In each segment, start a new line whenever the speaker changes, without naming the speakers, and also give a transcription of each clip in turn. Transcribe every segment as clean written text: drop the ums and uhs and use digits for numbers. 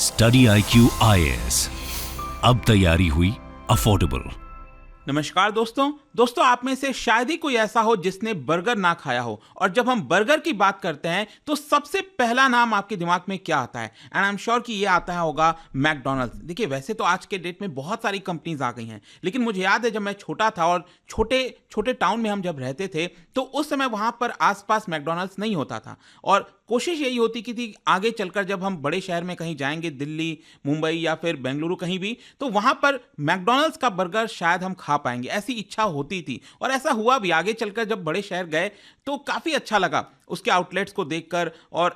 Study IQ IAS, अब तैयारी हुई अफोर्डेबल।
नमस्कार दोस्तों आप में से शायद ही कोई ऐसा हो जिसने बर्गर ना खाया हो। और जब हम बर्गर की बात करते हैं तो सबसे पहला नाम आपके दिमाग में क्या आता है? एंड आई एम श्योर कि ये आता है होगा मैकडॉनल्ड्स। देखिए, वैसे तो आज के डेट में बहुत सारी कंपनीज आ गई हैं, लेकिन मुझे याद है जब मैं छोटा था और छोटे छोटे टाउन में हम जब रहते थे तो उस समय वहां पर आसपास मैकडॉनल्ड्स नहीं होता था। और कोशिश यही होती कि थी आगे चलकर जब हम बड़े शहर में कहीं जाएंगे, दिल्ली, मुंबई या फिर बेंगलुरु कहीं भी, तो वहां पर मैकडॉनल्ड्स का बर्गर शायद हम खा पाएंगे, ऐसी इच्छा होती थी। और ऐसा हुआ भी। आगे चलकर जब बड़े शहर गए तो काफी अच्छा लगा उसके आउटलेट्स को देखकर। और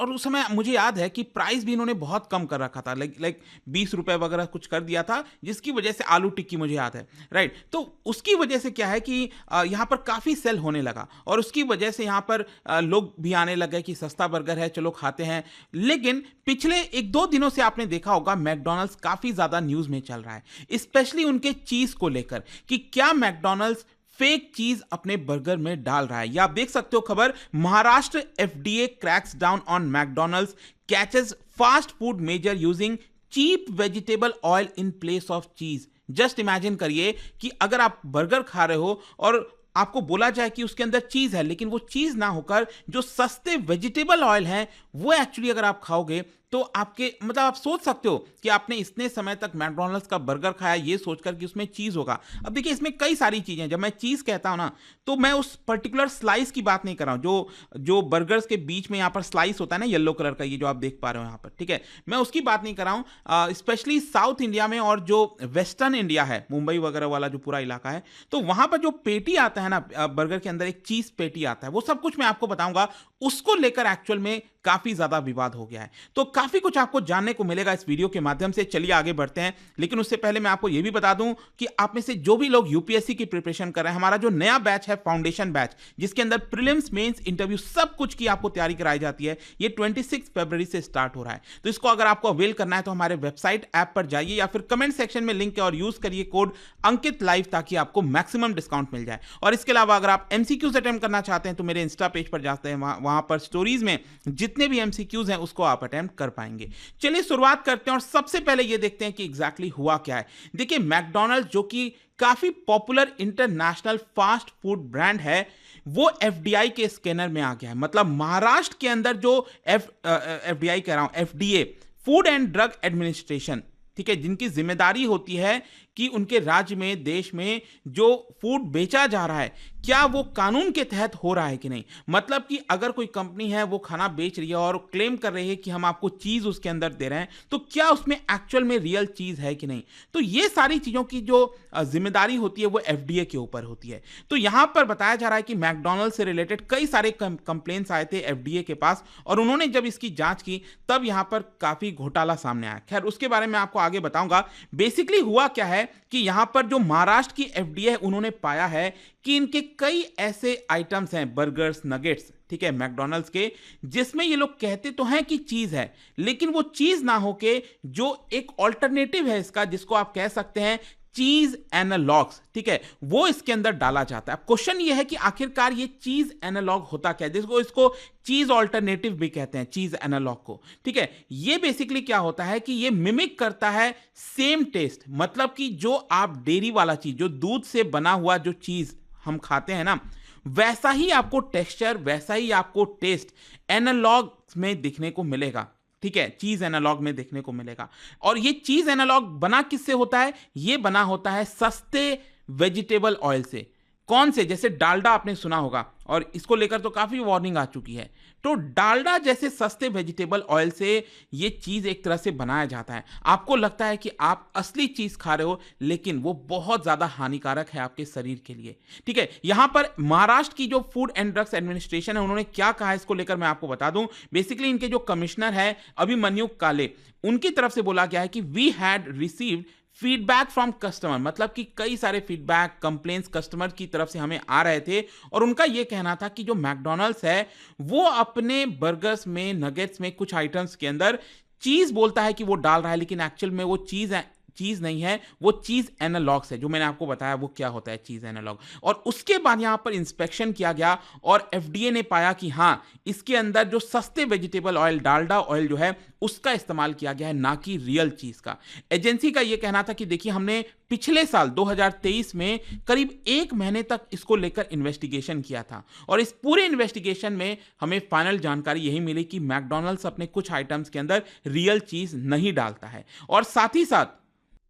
उस समय मुझे याद है कि प्राइस भी इन्होंने बहुत कम कर रखा था, लाइक 20 रुपए वगैरह कुछ कर दिया था, जिसकी वजह से आलू टिक्की मुझे याद है, राइट। तो उसकी वजह से क्या है कि यहाँ पर काफी सेल होने लगा और उसकी वजह से यहाँ पर लोग भी आने लगे कि सस्ता बर्गर है, चलो खाते हैं। लेकिन पिछले 1-2 दिनों से आपने देखा होगा मैकडॉनल्ड्स काफी ज्यादा न्यूज में चल रहा है, स्पेशली उनके चीज को लेकर कि क्या मैकडॉनल्ड्स फेक चीज अपने बर्गर में डाल रहा है। या आप देख सकते हो खबर, Maharashtra FDA cracks down on McDonald's, catches fast food major using cheap vegetable oil in place of cheese. Just imagine करिए कि अगर आप बर्गर खा रहे हो और आपको बोला जाए कि उसके अंदर चीज है, लेकिन वो चीज ना होकर जो सस्ते वेजिटेबल ऑयल हैं वो एक्चुअली अगर आप खाओगे तो आपके मतलब आप सोच सकते हो कि आपने इतने समय तक मैकडॉनल्ड्स का बर्गर खाया ये सोचकर कि उसमें चीज होगा। अब देखिए, इसमें कई सारी चीजें, जब मैं चीज कहता हूं ना तो मैं उस पर्टिकुलर स्लाइस की बात नहीं कर रहा हूं जो बर्गर्स के बीच में यहां पर स्लाइस होता है ना, येलो कलर का, ये जो आप देख पा रहे हो यहां पर, ठीक है, मैं उसकी बात नहीं कर रहा हूं। स्पेशली साउथ इंडिया में और जो वेस्टर्न इंडिया है, मुंबई वगैरह वाला जो पूरा इलाका है, तो वहां पर जो पेटी आता है ना बर्गर के अंदर, एक चीज पेटी आता है, वो सब कुछ मैं आपको बताऊंगा। उसको लेकर एक्चुअल में काफी ज्यादा विवाद हो गया है, तो काफी कुछ आपको जानने को मिलेगा इस वीडियो के माध्यम से। चलिए आगे बढ़ते हैं, लेकिन उससे पहले मैं आपको यह भी बता दूं कि आप में से जो भी लोग यूपीएससी की प्रिपरेशन कर रहे हैं, हमारा जो नया बैच है फाउंडेशन बैच, जिसके अंदर प्रीलिम्स, मेंस, इंटरव्यू सब कुछ की आपको तैयारी कराई जाती है, ये 26 फरवरी से स्टार्ट हो रहा है। तो इसको अगर आपको अवेल करना है तो हमारे वेबसाइट ऐप पर जाइए या फिर कमेंट सेक्शन में लिंक है और यूज करिए कोड अंकित लाइव, ताकि आपको मैक्सिमम डिस्काउंट मिल जाए। और इसके अलावा अगर आप एमसीक्यूज अटेम्प्ट करना चाहते हैं तो मेरे इंस्टा पेज पर जाते हैं, वहां पर स्टोरीज में जितने भी एमसीक्यूज हैं उसको आप अटेम्प्ट कर पाएंगे। चलिए शुरुआत करते हैं और सबसे पहले ये देखते हैं कि एग्जैक्टली हुआ क्या है। देखिए, मैकडॉनल्ड्स जो कि काफी popular international fast food brand है, वो एफडीआई के स्कैनर में आ गया है। मतलब महाराष्ट्र के अंदर जो एफडीआई कह रहा हूं, FDA, food and drug administration, ठीक है, जिनकी जिम्मेदारी होती है कि उनके राज्य में, देश में जो फूड बेचा जा रहा है क्या वो कानून के तहत हो रहा है कि नहीं। मतलब कि अगर कोई कंपनी है वो खाना बेच रही है और क्लेम कर रही है कि हम आपको चीज उसके अंदर दे रहे हैं, तो क्या उसमें एक्चुअल में रियल चीज है कि नहीं। तो ये सारी चीजों की जो जिम्मेदारी होती है वो एफडीए के ऊपर होती है। तो यहां पर बताया जा रहा है कि मैकडॉनल्ड से रिलेटेड कई सारे कंप्लेंट्स आए थे एफडीए के पास, और उन्होंने जब इसकी जांच की तब यहां पर काफी घोटाला सामने आया। खैर, उसके बारे में आपको आगे बताऊंगा। बेसिकली हुआ क्या है कि यहां पर जो महाराष्ट्र की एफडीए है, उन्होंने पाया है कि इनके कई ऐसे आइटम्स हैं, बर्गर्स, नगेट्स, ठीक है, मैकडॉनल्ड्स के, जिसमें ये लोग कहते तो हैं कि चीज है, लेकिन वो चीज ना होके जो एक ऑल्टरनेटिव है इसका, जिसको आप कह सकते हैं चीज एनालॉग्स, ठीक है, वो इसके अंदर डाला जाता है। अब क्वेश्चन ये है कि आखिरकार ये चीज एनालॉग होता क्या है, जिसको इसको चीज ऑल्टरनेटिव भी कहते हैं, चीज एनालॉग को, ठीक है। ये बेसिकली क्या होता है कि ये मिमिक करता है सेम टेस्ट। मतलब कि जो आप डेयरी वाला चीज, जो दूध से बना हुआ जो चीज हम खाते हैं ना, वैसा ही आपको टेक्सचर, वैसा ही आपको टेस्ट एनालॉग में दिखने को मिलेगा, ठीक है, चीज एनालॉग में देखने को मिलेगा। और ये चीज एनालॉग बना किससे होता है? ये बना होता है सस्ते वेजिटेबल ऑयल से। कौन से? जैसे डालडा आपने सुना होगा, और इसको लेकर तो काफी वार्निंग आ चुकी है। तो डालडा जैसे सस्ते वेजिटेबल ऑयल से ये चीज एक तरह से बनाया जाता है। आपको लगता है कि आप असली चीज खा रहे हो, लेकिन वो बहुत ज्यादा हानिकारक है आपके शरीर के लिए, ठीक है। यहां पर महाराष्ट्र की जो फूड एंड ड्रग्स एडमिनिस्ट्रेशन है, उन्होंने क्या कहा है इसको लेकर मैं आपको बता दूं। बेसिकली इनके जो कमिश्नर है अभिमन्यु काले, उनकी तरफ से बोला गया है कि we had received feedback from customer. मतलब कि कई सारे फीडबैक, कंप्लेंट्स कस्टमर की तरफ से हमें आ रहे थे, और उनका यह कहना था कि जो मैकडॉनल्ड्स है वो अपने बर्गर्स में, नगेट्स में कुछ आइटम्स के अंदर चीज बोलता है कि वो डाल रहा है, लेकिन एक्चुअल में वो चीज चीज नहीं है, वो चीज एनालॉग्स है, जो मैंने आपको बताया वो क्या होता है चीज एनालॉग। और उसके बाद यहाँ पर इंस्पेक्शन किया गया और एफडीए ने पाया कि हाँ, इसके अंदर जो सस्ते वेजिटेबल ऑयल, डालडा ऑयल जो है उसका इस्तेमाल किया गया है, ना कि रियल चीज का। एजेंसी का यह कहना था कि देखिए, हमने पिछले साल 2023 में करीब 1 महीने तक इसको लेकर इन्वेस्टिगेशन किया था और इस पूरे इन्वेस्टिगेशन में हमें फाइनल जानकारी यही मिली कि मैकडॉनल्ड्स अपने कुछ आइटम्स के अंदर रियल चीज नहीं डालता है। और साथ ही साथ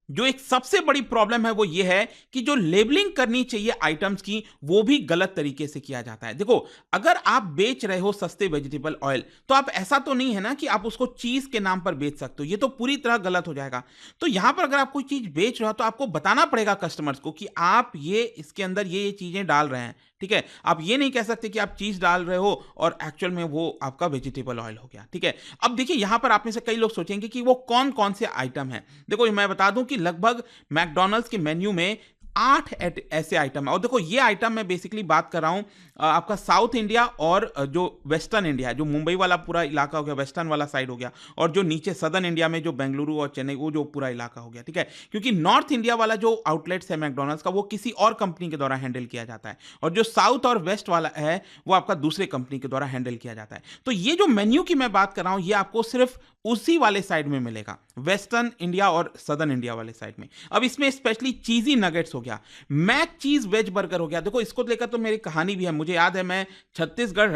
जो एक सबसे बड़ी प्रॉब्लम है वो ये है कि जो लेबलिंग करनी चाहिए आइटम्स की, वो भी गलत तरीके से किया जाता है। देखो, अगर आप बेच रहे हो सस्ते वेजिटेबल ऑयल, तो आप ऐसा तो नहीं है ना कि आप उसको चीज के नाम पर बेच सकते हो, ये तो पूरी तरह गलत हो जाएगा। तो यहां पर अगर आप कोई चीज बेच रहे हो तो आपको बताना पड़ेगा कस्टमर्स को कि आप ये इसके अंदर ये चीजें डाल रहे हैं, ठीक है। आप ये नहीं कह सकते कि आप चीज डाल रहे हो और एक्चुअल में वो आपका वेजिटेबल ऑयल हो गया, ठीक है। अब देखिए, यहां पर आप में से कई लोग सोचेंगे कि वो कौन कौन से आइटम हैं। देखो, मैं बता दूं कि लगभग मैकडॉनल्ड्स के मेन्यू में 8 ऐसे आइटम है। और देखो, ये आइटम मैं बेसिकली बात कर रहा हूं आपका साउथ इंडिया और जो वेस्टर्न इंडिया है, जो मुंबई वाला पूरा इलाका हो गया, वेस्टर्न वाला साइड हो गया, और जो नीचे सदर्न इंडिया में जो बेंगलुरु और चेन्नई, वो जो पूरा इलाका हो गया, ठीक है। क्योंकि नॉर्थ इंडिया वाला जो आउटलेट्स है मैकडॉनल्ड्स का, वो किसी और कंपनी के द्वारा हैंडल किया जाता है, और जो साउथ और वेस्ट वाला है वो आपका दूसरे कंपनी के द्वारा हैंडल किया जाता है। तो ये जो मेन्यू की मैं बात कर रहा हूं, ये आपको सिर्फ उसी वाले साइड में मिलेगा, वेस्टर्न इंडिया और सदर्न इंडिया वाले साइड में। अब इसमें स्पेशली चीजी नगेट्स हो गया, मैक चीज वेज बर्गर हो गया। देखो, इसको लेकर तो मेरी कहानी भी है। मुझे याद है, मैं छत्तीसगढ़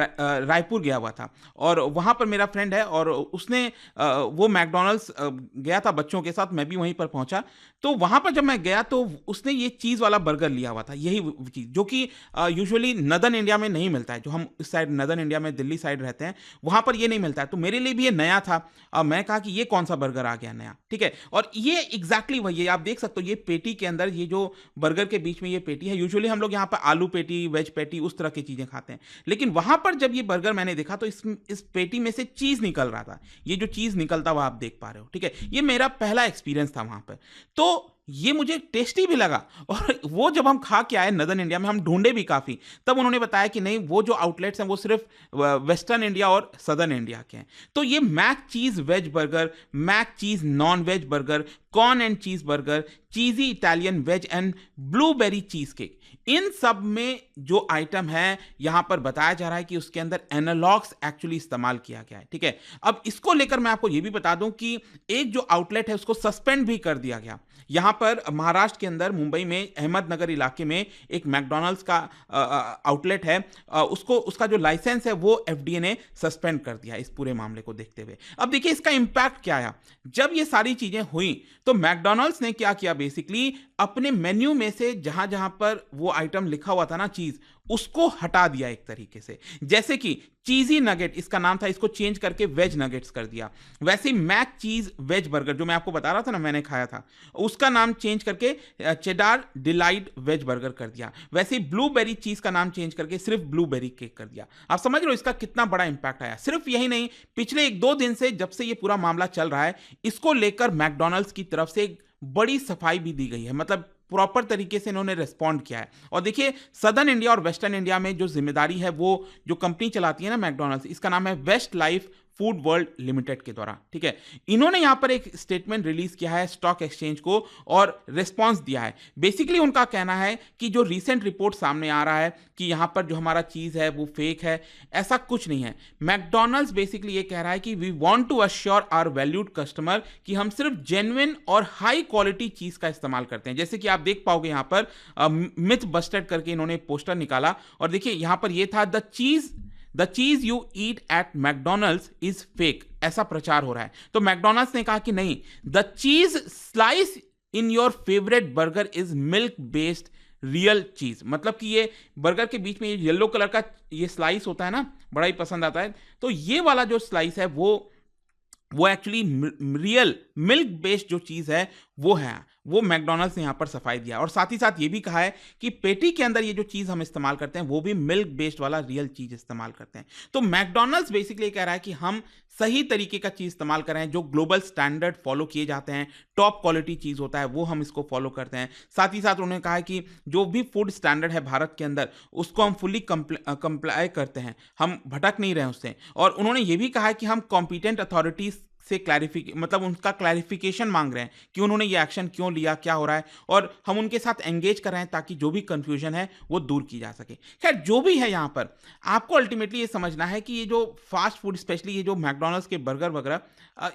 रायपुर गया हुआ था और वहां पर मेरा फ्रेंड है और उसने वो मैकडॉनल्ड्स गया था बच्चों के साथ, मैं भी वहीं पर पहुंचा। तो वहां पर जब मैं गया तो उसने ये चीज वाला बर्गर लिया हुआ था, यही चीज जो कि यूजुअली नदर्न इंडिया में नहीं मिलता है। जो हम इस साइड नदर्न इंडिया में दिल्ली साइड रहते हैं, वहां पर ये नहीं मिलता है। तो मेरे लिए भी ये नया था। मैं कहा कि ये कौन सा बर्गर आ गया नया, ठीक है। और ये एग्जैक्टली वही है, आप देख सकते हो ये पेटी के अंदर, ये जो बर्गर के बीच में ये पेटी है, यूजुअली हम लोग यहाँ पर आलू पेटी, वेज पेटी, उस तरह की चीजें खाते हैं। लेकिन वहां पर जब ये बर्गर मैंने देखा तो इस पेटी में से चीज निकल रहा था। ये जो चीज निकलता हुआ आप देख पा रहे हो, ठीक है। ये मेरा पहला एक्सपीरियंस था वहां पर। तो ये मुझे टेस्टी भी लगा। और वो जब हम खा के आए नदर्न इंडिया में, हम ढूंढे भी काफी, तब उन्होंने बताया कि नहीं, वो जो आउटलेट्स हैं वो सिर्फ वेस्टर्न इंडिया और सदर्न इंडिया के हैं। तो ये Mc cheese veg burger, Mc cheese non veg burger, corn and cheese burger, cheesy Italian veg and blueberry cheese cake, इन सब में जो आइटम है यहां पर बताया जा रहा है कि उसके अंदर एनालॉग्स एक्चुअली इस्तेमाल किया गया है, ठीक है। अब इसको लेकर मैं आपको यह भी बता दूं कि एक जो आउटलेट है उसको सस्पेंड भी कर दिया गया। यहां पर महाराष्ट्र के अंदर मुंबई में अहमदनगर इलाके में एक मैकडॉनल्ड्स का आउटलेट है, उसको उसका जो लाइसेंस है वो एफडीए ने सस्पेंड कर दिया इस पूरे मामले को देखते हुए। अब देखिए इसका इंपैक्ट क्या आया। जब ये सारी चीजें हुई तो मैकडॉनल्ड्स ने क्या किया, बेसिकली अपने मेन्यू में से जहां जहां पर वो आइटम लिखा हुआ था ना चीज, उसको हटा दिया एक तरीके से। जैसे कि चीजी नगेट इसका नाम था, इसको चेंज करके वेज नगेट्स कर दिया। वैसे ही मैक चीज वेज बर्गर जो मैं आपको बता रहा था ना, मैंने खाया था, उसका नाम चेंज करके चेडार डिलाइट वेज बर्गर कर दिया। वैसे ही ब्लूबेरी चीज का नाम चेंज करके सिर्फ ब्लूबेरी केक कर दिया। आप समझ रहे हो इसका कितना बड़ा इंपैक्ट आया। सिर्फ यही नहीं, पिछले 1-2 दिन से जब से ये पूरा मामला चल रहा है, इसको लेकर मैकडॉनल्ड्स की तरफ से एक बड़ी सफाई भी दी गई है। मतलब प्रॉपर तरीके से इन्होंने रिस्पॉन्ड किया है। और देखिए सदर्न इंडिया और वेस्टर्न इंडिया में जो जिम्मेदारी है, वो जो कंपनी चलाती है ना मैकडॉनल्ड्स, इसका नाम है Westlife Foodworld Limited के द्वारा, ठीक है। इन्होंने यहां पर एक स्टेटमेंट रिलीज किया है स्टॉक एक्सचेंज को और रिस्पांस दिया है। बेसिकली उनका कहना है कि जो रीसेंट रिपोर्ट सामने आ रहा है कि यहां पर जो हमारा चीज है वो फेक है, ऐसा कुछ नहीं है। मैकडॉनल्ड्स बेसिकली ये कह रहा है कि we want to assure our valued customer कि हम सिर्फ जेन्युइन और हाई क्वालिटी चीज का इस्तेमाल करते हैं। जैसे कि आप देख पाओगे यहां पर मिथ बस्टेड करके इन्होंने पोस्टर निकाला और देखिए यहां पर ये था the cheese you eat at McDonald's is fake, ऐसा प्रचार हो रहा है। तो मैकडॉनल्ड्स ने कहा कि नहीं, the cheese slice in your favourite burger is milk based real चीज। मतलब कि ये बर्गर के बीच में ये येलो कलर का ये स्लाइस होता है ना, बड़ा ही पसंद आता है। तो ये वाला जो स्लाइस है वो एक्चुअली रियल मिल्क बेस्ड जो चीज है वो है। वो मैकडॉनल्ड्स ने यहां पर सफाई दिया और साथ ही साथ ये भी कहा है कि पेटी के अंदर ये जो चीज हम इस्तेमाल करते हैं वो भी मिल्क बेस्ड वाला रियल चीज इस्तेमाल करते हैं। तो मैकडॉनल्ड्स बेसिकली कह रहा है कि हम सही तरीके का चीज इस्तेमाल कर रहे हैं, जो ग्लोबल स्टैंडर्ड फॉलो किए जाते हैं, टॉप क्वालिटी चीज होता है वो हम इसको फॉलो करते हैं। साथ ही साथ उन्होंने कहा है कि जो भी फूड स्टैंडर्ड है भारत के अंदर उसको हम फुली कंप्लाई करते हैं, हम भटक नहीं रहे उससे। और उन्होंने ये भी कहा है कि हम कॉम्पिटेंट अथॉरिटीज से मतलब उनका क्लैरिफिकेशन मांग रहे हैं कि उन्होंने ये एक्शन क्यों लिया, क्या हो रहा है, और हम उनके साथ एंगेज कर रहे हैं ताकि जो भी कंफ्यूजन है वो दूर की जा सके। खैर जो भी है, यहाँ पर आपको अल्टीमेटली ये समझना है कि ये जो फास्ट फूड, स्पेशली ये जो मैकडॉनल्ड्स के बर्गर वगैरह,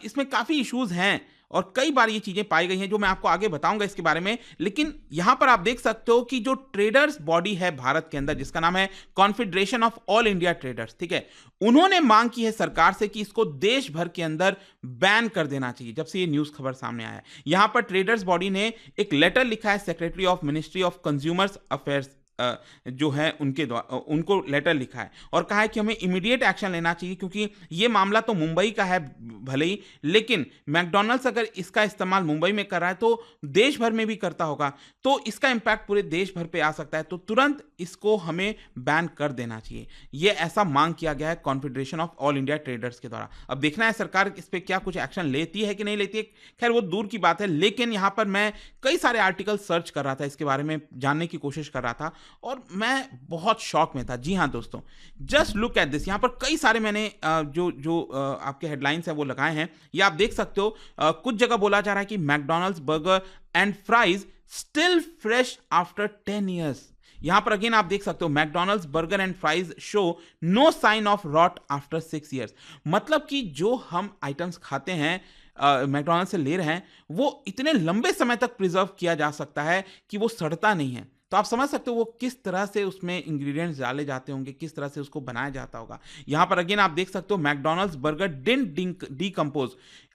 इसमें काफ़ी इश्यूज हैं और कई बार ये चीज़ें पाई गई हैं जो मैं आपको आगे बताऊंगा इसके बारे में। लेकिन यहाँ पर आप देख सकते हो कि जो ट्रेडर्स बॉडी है भारत के अंदर, जिसका नाम है confederation of all India traders, ठीक है, उन्होंने मांग की है सरकार से कि इसको देश भर के अंदर बैन कर देना चाहिए। जब से ये न्यूज़ खबर सामने आया है, यहाँ पर ट्रेडर्स बॉडी ने एक लेटर लिखा है secretary of ministry of consumers affairs जो है उनके द्वारा, उनको लेटर लिखा है और कहा है कि हमें इमीडिएट एक्शन लेना चाहिए, क्योंकि ये मामला तो मुंबई का है भले ही, लेकिन मैकडॉनल्ड्स अगर इसका इस्तेमाल मुंबई में कर रहा है तो देश भर में भी करता होगा, तो इसका इंपैक्ट पूरे देश भर पे आ सकता है, तो तुरंत इसको हमें बैन कर देना चाहिए। ये ऐसा मांग किया गया है confederation of all India traders के द्वारा। अब देखना है सरकार इस पर क्या कुछ एक्शन लेती है कि नहीं लेती है, खैर वो दूर की बात है। लेकिन यहाँ पर मैं कई सारे आर्टिकल सर्च कर रहा था, इसके बारे में जानने की कोशिश कर रहा था और मैं बहुत शॉक में था। जी हाँ दोस्तों, जस्ट लुक एट दिस। यहाँ पर कई सारे मैंने जो आपके हेडलाइंस हैं वो लगाए हैं, ये आप देख सकते हो। कुछ जगह बोला जा रहा है कि McDonald's burger and fries still fresh after 10 years. यहां पर अगेन आप देख सकते हो, McDonald's burger and fries show no sign of rot after 6 years. मतलब कि जो हम आइटम्स खाते हैं मैकडॉनल्ड्स से ले रहे हैं, वो इतने लंबे समय तक प्रिजर्व किया जा सकता है कि वो सड़ता नहीं है। तो आप समझ सकते हो वो किस तरह से उसमें इंग्रेडिएंट्स डाले जाते होंगे, किस तरह से उसको बनाया जाता होगा। यहां पर अगेन आप देख सकते हो, McDonald's burger didn't decompose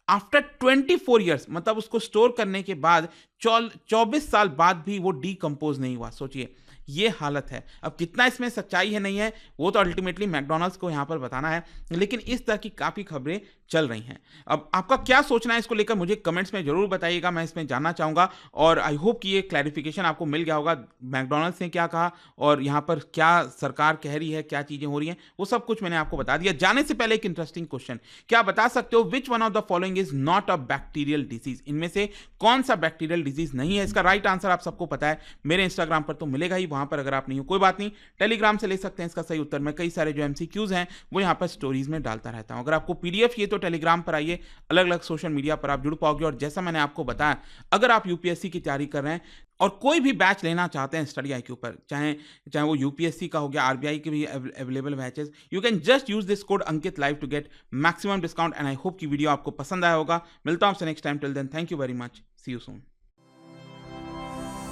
after 24 years. मतलब उसको स्टोर करने के बाद 24 साल बाद भी वो डीकंपोज नहीं हुआ। सोचिए ये हालत है। अब कितना इसमें सच्चाई है नहीं है वो तो अल्टीमेटली मैकडॉनल्ड्स को यहां पर बताना है, लेकिन इस तरह की काफी खबरें चल रही हैं। अब आपका क्या सोचना है इसको लेकर मुझे कमेंट्स में जरूर बताइएगा, मैं इसमें जानना चाहूंगा। और आई होप कि ये क्लैरिफिकेशन आपको मिल गया होगा, मैकडॉनल्ड्स ने क्या कहा और यहाँ पर क्या सरकार कह रही है, क्या चीजें हो रही हैं, वो सब कुछ मैंने आपको बता दिया। जाने से पहले एक इंटरेस्टिंग क्वेश्चन, क्या आप बता सकते हो which one of the following is not a bacterial disease? इनमें से कौन सा बैक्टीरियल डिजीज नहीं है? इसका राइट आंसर आप सबको पता है, मेरे इंस्टाग्राम पर तो मिलेगा ही, वहां पर अगर आप नहीं हो कोई बात नहीं, टेलीग्राम से ले सकते हैं इसका सही उत्तर। मैं कई सारे जो एमसीक्यूज हैं वो यहाँ पर स्टोरीज में डालता रहता हूं। अगर आपको पीडीएफ चाहिए तो टेलीग्राम पर आइए, अलग अलग सोशल मीडिया पर आप जुड़ पाओगे। और जैसा मैंने आपको बताया, अगर आप यूपीएससी की तैयारी कर रहे हैं और कोई भी बैच लेना चाहते हैं स्टडी आईक्यू पर, चाहे वो यूपीएससी का हो गया, आरबीआई के भी available batches, you can just use this code Ankit live to get maximum discount. And I hope कि वीडियो आपको पसंद आया होगा। मिलता हूं आपसे next time, till then thank you very much, see you soon.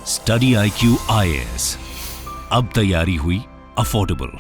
Study IQ IAS, अब तैयारी हुई अफोर्डेबल।